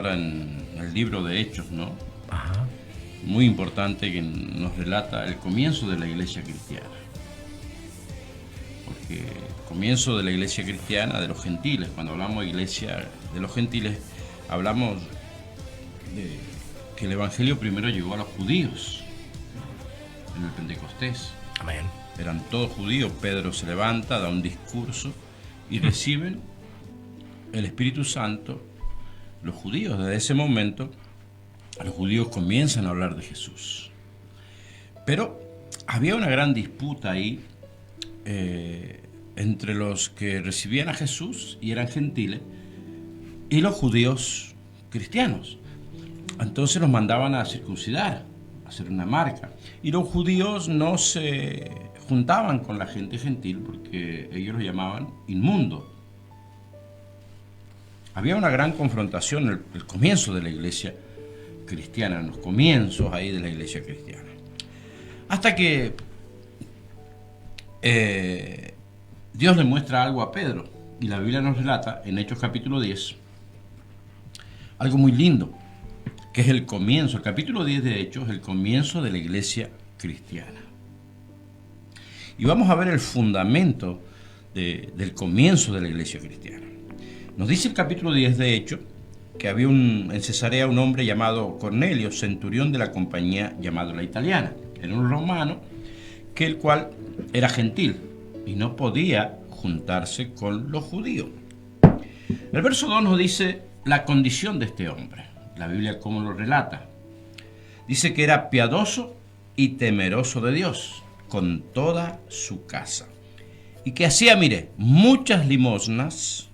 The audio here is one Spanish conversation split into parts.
En el libro de Hechos, ¿no? Ajá. Muy importante, que nos relata el comienzo de la iglesia cristiana. Porque el comienzo de la iglesia cristiana, de los gentiles, cuando hablamos de iglesia de los gentiles, hablamos de que el evangelio primero llegó a los judíos en el Pentecostés. Amén. Eran todos judíos. Pedro se levanta, da un discurso y reciben el Espíritu Santo. Los judíos, desde ese momento, los judíos comienzan a hablar de Jesús. Pero había una gran disputa ahí entre los que recibían a Jesús y eran gentiles y los judíos cristianos. Entonces los mandaban a circuncidar, a hacer una marca. Y los judíos no se juntaban con la gente gentil porque ellos los llamaban inmundos. Había una gran confrontación en el comienzo de la iglesia cristiana, en los comienzos ahí de la iglesia cristiana. Hasta que Dios le muestra algo a Pedro, y la Biblia nos relata en Hechos capítulo 10 algo muy lindo, que es el comienzo. El capítulo 10 de Hechos es el comienzo de la iglesia cristiana. Y vamos a ver el fundamento del comienzo de la iglesia cristiana. Nos dice el capítulo 10 de Hechos que había en Cesarea un hombre llamado Cornelio, centurión de la compañía llamado La Italiana. Era un romano, que el cual era gentil y no podía juntarse con los judíos. El verso 2 nos dice la condición de este hombre. La Biblia cómo lo relata. Dice que era piadoso y temeroso de Dios con toda su casa. Y que hacía, mire, muchas limosnas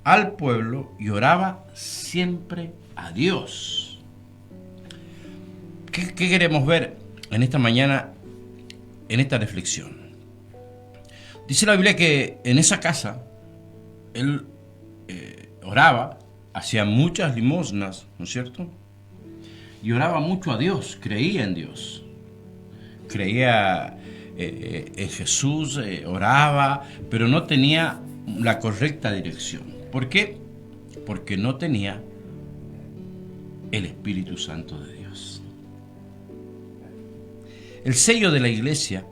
al pueblo y oraba siempre a Dios. ¿Qué queremos ver en esta mañana, en esta reflexión? Dice la Biblia que en esa casa él oraba, hacía muchas limosnas, ¿no es cierto? Y oraba mucho a Dios, creía en Dios. Creía en Jesús, oraba, pero no tenía la correcta dirección. ¿Por qué? Porque no tenía el Espíritu Santo de Dios. El sello de la iglesia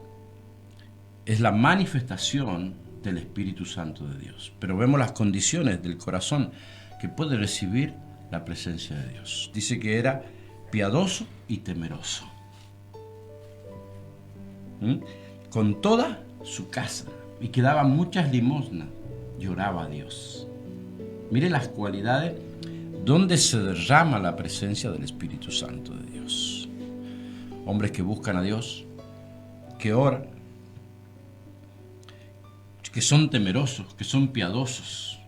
es la manifestación del Espíritu Santo de Dios. Pero vemos las condiciones del corazón que puede recibir la presencia de Dios. Dice que era piadoso y temeroso. Con toda su casa. Y que daba muchas limosnas. Lloraba a Dios. Mire las cualidades donde se derrama la presencia del Espíritu Santo de Dios. Hombres que buscan a Dios, que oran, que son temerosos, que son piadosos.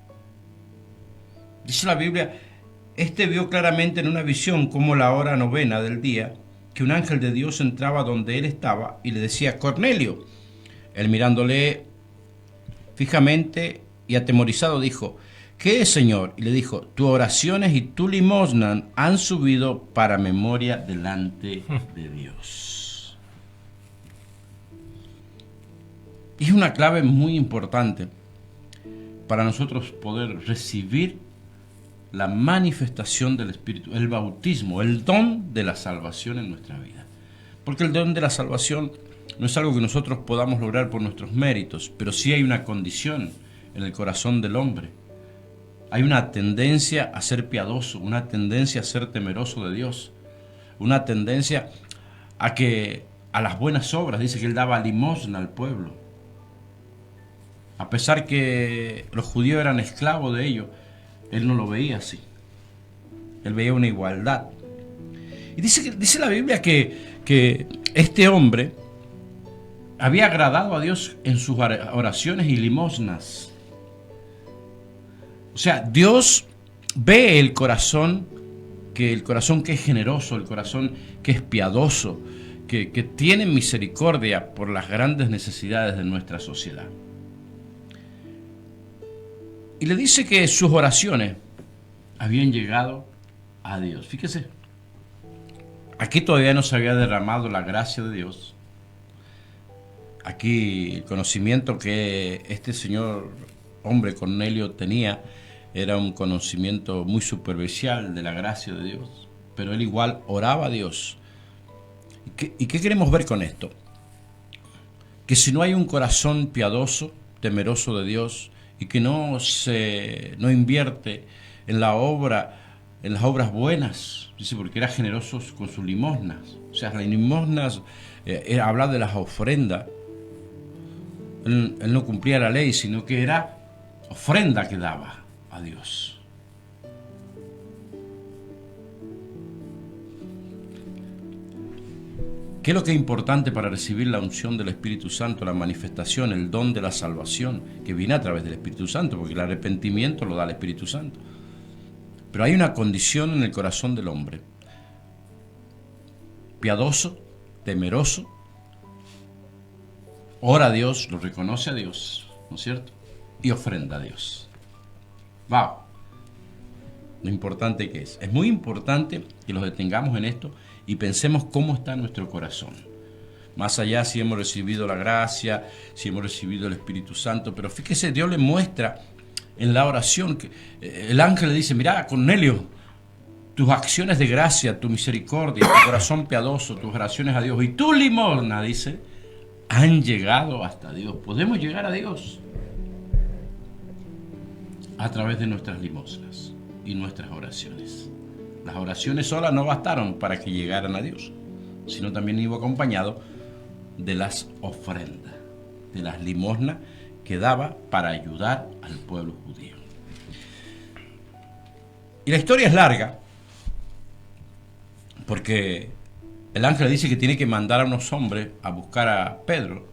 Dice la Biblia, este vio claramente en una visión como la hora novena del día, que un ángel de Dios entraba donde él estaba y le decía, Cornelio. Él mirándole fijamente y atemorizado dijo, ¿qué es, Señor? Y le dijo, tus oraciones y tu limosna han subido para memoria delante de Dios. Y es una clave muy importante para nosotros poder recibir la manifestación del Espíritu, el bautismo, el don de la salvación en nuestra vida. Porque el don de la salvación no es algo que nosotros podamos lograr por nuestros méritos, pero sí hay una condición en el corazón del hombre. Hay una tendencia a ser piadoso, una tendencia a ser temeroso de Dios, una tendencia a las buenas obras. Dice que él daba limosna al pueblo. A pesar que los judíos eran esclavos de ellos, él no lo veía así. Él veía una igualdad. Y dice la Biblia que este hombre había agradado a Dios en sus oraciones y limosnas. O sea, Dios ve el corazón que es generoso, el corazón que es piadoso, que tiene misericordia por las grandes necesidades de nuestra sociedad. Y le dice que sus oraciones habían llegado a Dios. Fíjese, aquí todavía no se había derramado la gracia de Dios. Aquí el conocimiento que este señor hombre Cornelio tenía era un conocimiento muy superficial de la gracia de Dios, pero él igual oraba a Dios. ¿Y qué queremos ver con esto? Que si no hay un corazón piadoso, temeroso de Dios, y que no invierte en la obra, en las obras buenas, dice, porque era generoso con sus limosnas. O sea, las limosnas era hablar de las ofrendas. Él no cumplía la ley, sino que era ofrenda que daba a Dios. ¿Qué es lo que es importante para recibir la unción del Espíritu Santo, la manifestación, el don de la salvación que viene a través del Espíritu Santo? Porque el arrepentimiento lo da el Espíritu Santo. Pero hay una condición en el corazón del hombre: piadoso, temeroso, ora a Dios, lo reconoce a Dios, ¿no es cierto? Y ofrenda a Dios. ¡Wow! Lo importante que es. Es muy importante que nos detengamos en esto y pensemos cómo está nuestro corazón. Más allá si hemos recibido la gracia, si hemos recibido el Espíritu Santo, pero fíjese, Dios le muestra en la oración que el ángel le dice: mira, Cornelio, tus acciones de gracia, tu misericordia, tu corazón piadoso, tus oraciones a Dios y tu limosna, dice, han llegado hasta Dios. Podemos llegar a Dios a través de nuestras limosnas y nuestras oraciones. Las oraciones solas no bastaron para que llegaran a Dios, sino también iba acompañado de las ofrendas, de las limosnas que daba para ayudar al pueblo judío. Y la historia es larga, porque el ángel dice que tiene que mandar a unos hombres a buscar a Pedro.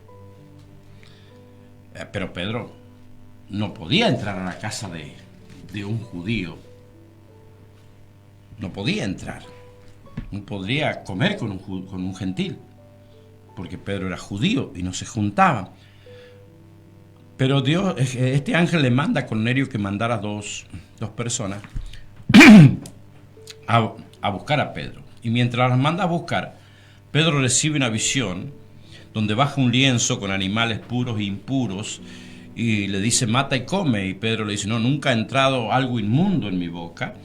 Pero Pedro no podía entrar a la casa de un judío. No podía entrar. No podría comer con un gentil, porque Pedro era judío y no se juntaban. Pero este ángel le manda a Cornelio que mandara dos personas a buscar a Pedro. Y mientras las manda a buscar, Pedro recibe una visión donde baja un lienzo con animales puros e impuros y le dice: mata y come. Y Pedro le dice: no, nunca ha entrado algo inmundo en mi boca.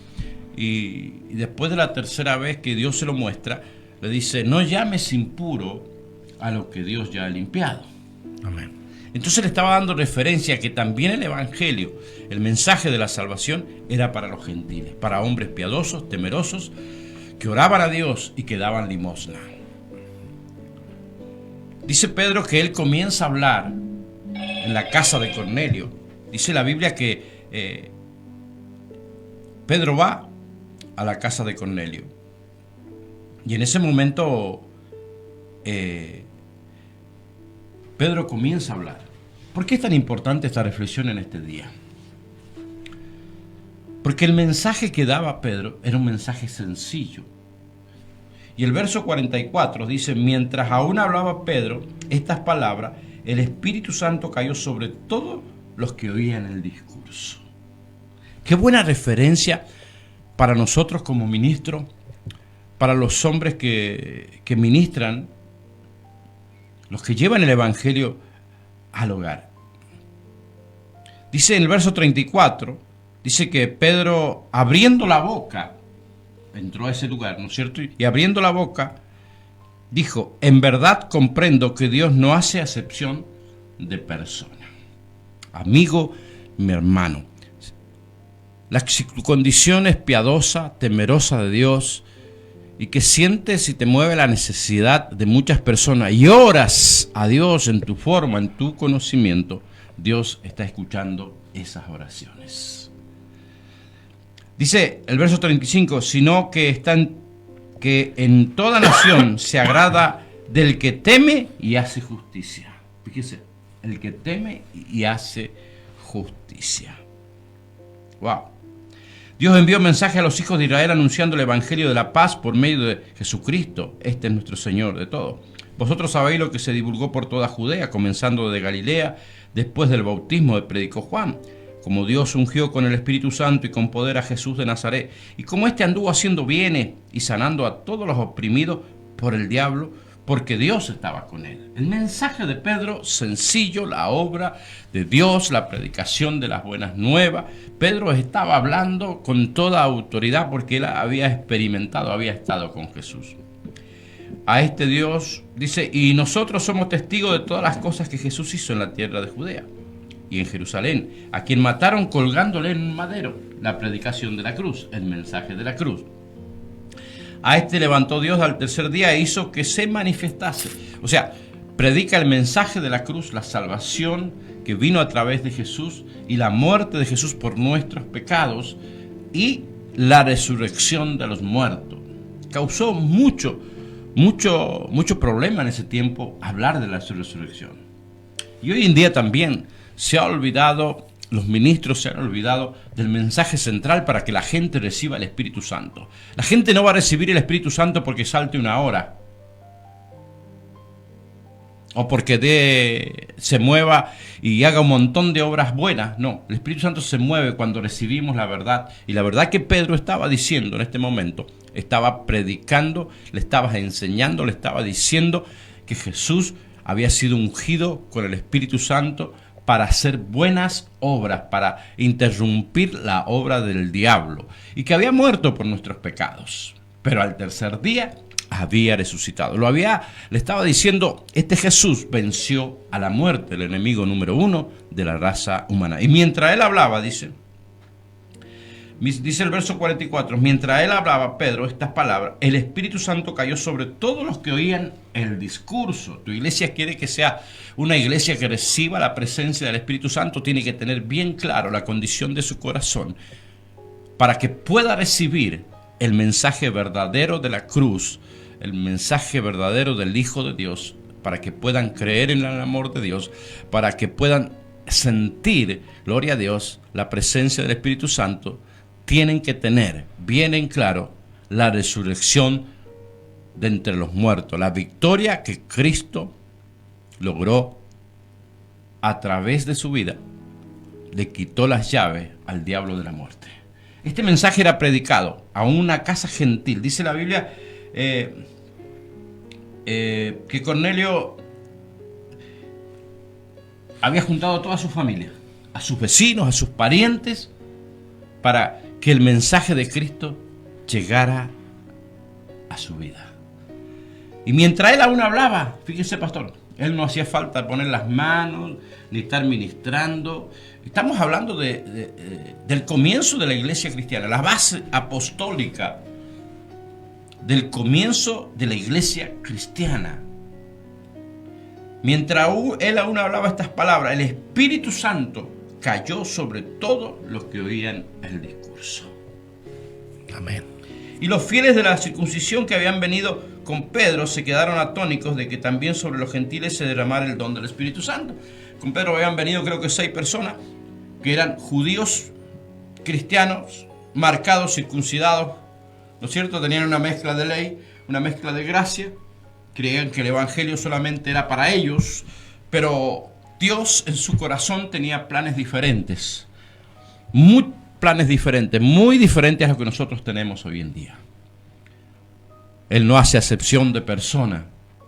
Y después de la tercera vez que Dios se lo muestra, le dice: no llames impuro a lo que Dios ya ha limpiado. Amén. Entonces le estaba dando referencia a que también el Evangelio, el mensaje de la salvación, era para los gentiles, para hombres piadosos, temerosos, que oraban a Dios y que daban limosna. Dice Pedro que él comienza a hablar en la casa de Cornelio. Dice la Biblia que Pedro va a la casa de Cornelio. Y en ese momento Pedro comienza a hablar. ¿Por qué es tan importante esta reflexión en este día? Porque el mensaje que daba Pedro era un mensaje sencillo. Y el verso 44 dice: mientras aún hablaba Pedro estas palabras, el Espíritu Santo cayó sobre todos los que oían el discurso. Qué buena referencia para nosotros como ministros, para los hombres que ministran, los que llevan el Evangelio al hogar. Dice en el verso 34, dice que Pedro, abriendo la boca, entró a ese lugar, ¿no es cierto? Y abriendo la boca, dijo: en verdad comprendo que Dios no hace acepción de personas. Amigo, mi hermano, la condición es piadosa, temerosa de Dios, y que sientes y te mueve la necesidad de muchas personas y oras a Dios en tu forma, en tu conocimiento, Dios está escuchando esas oraciones. Dice el verso 35, sino que en toda nación se agrada del que teme y hace justicia. Fíjese, el que teme y hace justicia. Wow. Dios envió mensaje a los hijos de Israel anunciando el evangelio de la paz por medio de Jesucristo. Este es nuestro Señor de todo. Vosotros sabéis lo que se divulgó por toda Judea, comenzando de Galilea, después del bautismo que predicó Juan, como Dios ungió con el Espíritu Santo y con poder a Jesús de Nazaret, y como éste anduvo haciendo bienes y sanando a todos los oprimidos por el diablo, porque Dios estaba con él. El mensaje de Pedro, sencillo, la obra de Dios, la predicación de las buenas nuevas. Pedro estaba hablando con toda autoridad porque él había experimentado, había estado con Jesús. A este Dios dice, y nosotros somos testigos de todas las cosas que Jesús hizo en la tierra de Judea y en Jerusalén, a quien mataron colgándole en un madero. La predicación de la cruz, el mensaje de la cruz. A este levantó Dios al tercer día e hizo que se manifestase. O sea, predica el mensaje de la cruz, la salvación que vino a través de Jesús y la muerte de Jesús por nuestros pecados y la resurrección de los muertos. Causó mucho problema en ese tiempo hablar de la resurrección. Y hoy en día también se ha olvidado, los ministros se han olvidado del mensaje central para que la gente reciba el Espíritu Santo. La gente no va a recibir el Espíritu Santo porque salte una hora o porque se mueva y haga un montón de obras buenas. No, el Espíritu Santo se mueve cuando recibimos la verdad. Y la verdad que Pedro estaba diciendo en este momento, estaba predicando, le estaba enseñando, le estaba diciendo que Jesús había sido ungido con el Espíritu Santo para hacer buenas obras, para interrumpir la obra del diablo, y que había muerto por nuestros pecados, pero al tercer día había resucitado. Le estaba diciendo, este Jesús venció a la muerte, el enemigo número 1 de la raza humana. Y mientras él hablaba, dice el verso 44, mientras él hablaba, Pedro, estas palabras, el Espíritu Santo cayó sobre todos los que oían el discurso. Tu iglesia quiere que sea una iglesia que reciba la presencia del Espíritu Santo, tiene que tener bien claro la condición de su corazón para que pueda recibir el mensaje verdadero de la cruz, el mensaje verdadero del Hijo de Dios, para que puedan creer en el amor de Dios, para que puedan sentir, gloria a Dios, la presencia del Espíritu Santo. Tienen que tener bien en claro la resurrección de entre los muertos, la victoria que Cristo logró a través de su vida. Le quitó las llaves al diablo de la muerte. Este mensaje era predicado a una casa gentil. Dice la Biblia que Cornelio había juntado a toda su familia, a sus vecinos, a sus parientes, para que el mensaje de Cristo llegara a su vida. Y mientras él aún hablaba, fíjese, pastor, él no hacía falta poner las manos ni estar ministrando. Estamos hablando del comienzo de la iglesia cristiana, la base apostólica del comienzo de la iglesia cristiana. Mientras él aún hablaba estas palabras, el Espíritu Santo cayó sobre todos los que oían el discurso. Amén. Y los fieles de la circuncisión que habían venido con Pedro se quedaron atónitos de que también sobre los gentiles se derramara el don del Espíritu Santo. Con Pedro habían venido creo que 6 personas que eran judíos, cristianos, marcados, circuncidados, ¿no es cierto? Tenían una mezcla de ley, una mezcla de gracia, creían que el evangelio solamente era para ellos, pero Dios en su corazón tenía planes diferentes, muy diferentes a lo que nosotros tenemos hoy en día. Él no hace acepción de persona.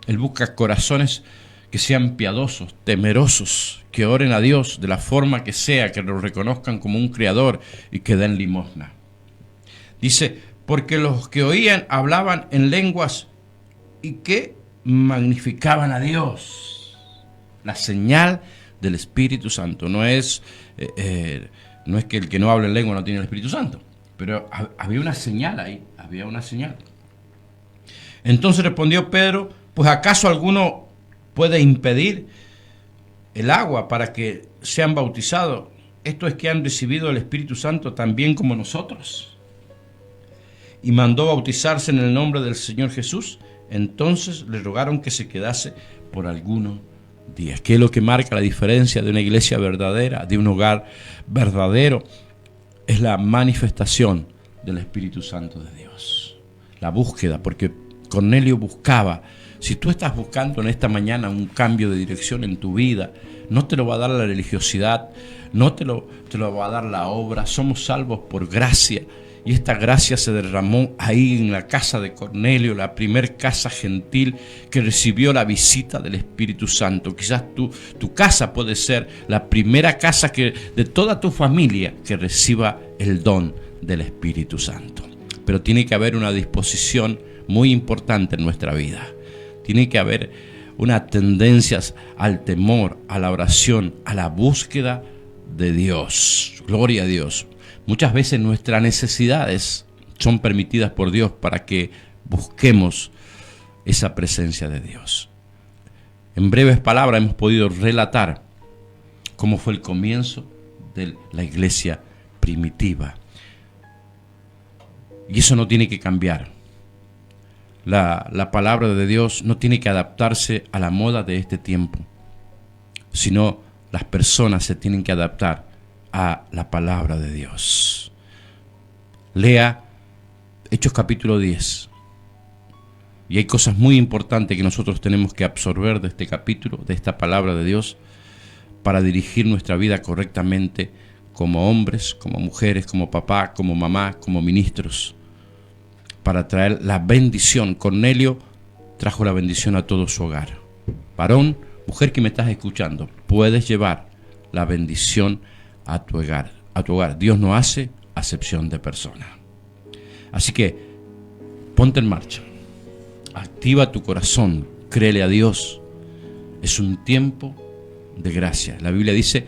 Él busca corazones que sean piadosos, temerosos, que oren a Dios de la forma que sea, que lo reconozcan como un creador y que den limosna. Dice, porque los que oían hablaban en lenguas y que magnificaban a Dios. La señal del Espíritu Santo no es que el que no habla en lengua no tiene el Espíritu Santo, pero había una señal ahí, había una señal. Entonces respondió Pedro, pues ¿acaso alguno puede impedir el agua para que sean bautizados? Esto es que han recibido el Espíritu Santo también como nosotros. Y mandó bautizarse en el nombre del Señor Jesús. Entonces le rogaron que se quedase por algunos días. ¿Qué es lo que marca la diferencia de una iglesia verdadera, de un hogar verdadero? Es la manifestación del Espíritu Santo de Dios. La búsqueda, porque Cornelio buscaba. Si tú estás buscando en esta mañana un cambio de dirección en tu vida, no te lo va a dar la religiosidad, no te lo va a dar la obra. Somos salvos por gracia Y esta gracia se derramó ahí en la casa de Cornelio, la primer casa gentil que recibió la visita del Espíritu Santo. Quizás tu casa puede ser la primera casa de toda tu familia que reciba el don del Espíritu Santo. Pero tiene que haber una disposición muy importante en nuestra vida. Tiene que haber una tendencia al temor, a la oración, a la búsqueda de Dios. Gloria a Dios. Muchas veces nuestras necesidades son permitidas por Dios para que busquemos esa presencia de Dios. En breves palabras hemos podido relatar cómo fue el comienzo de la iglesia primitiva. Y eso no tiene que cambiar. La palabra de Dios no tiene que adaptarse a la moda de este tiempo, sino las personas se tienen que adaptar a la palabra de Dios. Lea Hechos capítulo 10. Y hay cosas muy importantes que nosotros tenemos que absorber de este capítulo, de esta palabra de Dios, para dirigir nuestra vida correctamente como hombres, como mujeres, como papá, como mamá, como ministros, para traer la bendición. Cornelio trajo la bendición a todo su hogar. Varón, mujer que me estás escuchando, puedes llevar la bendición a tu hogar. Dios no hace acepción de personas. Así que ponte en marcha. Activa tu corazón. Créele a Dios. Es un tiempo de gracia. La Biblia dice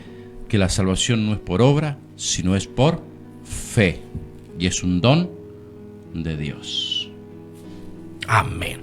que la salvación no es por obra, sino es por fe. Y es un don de Dios. Amén.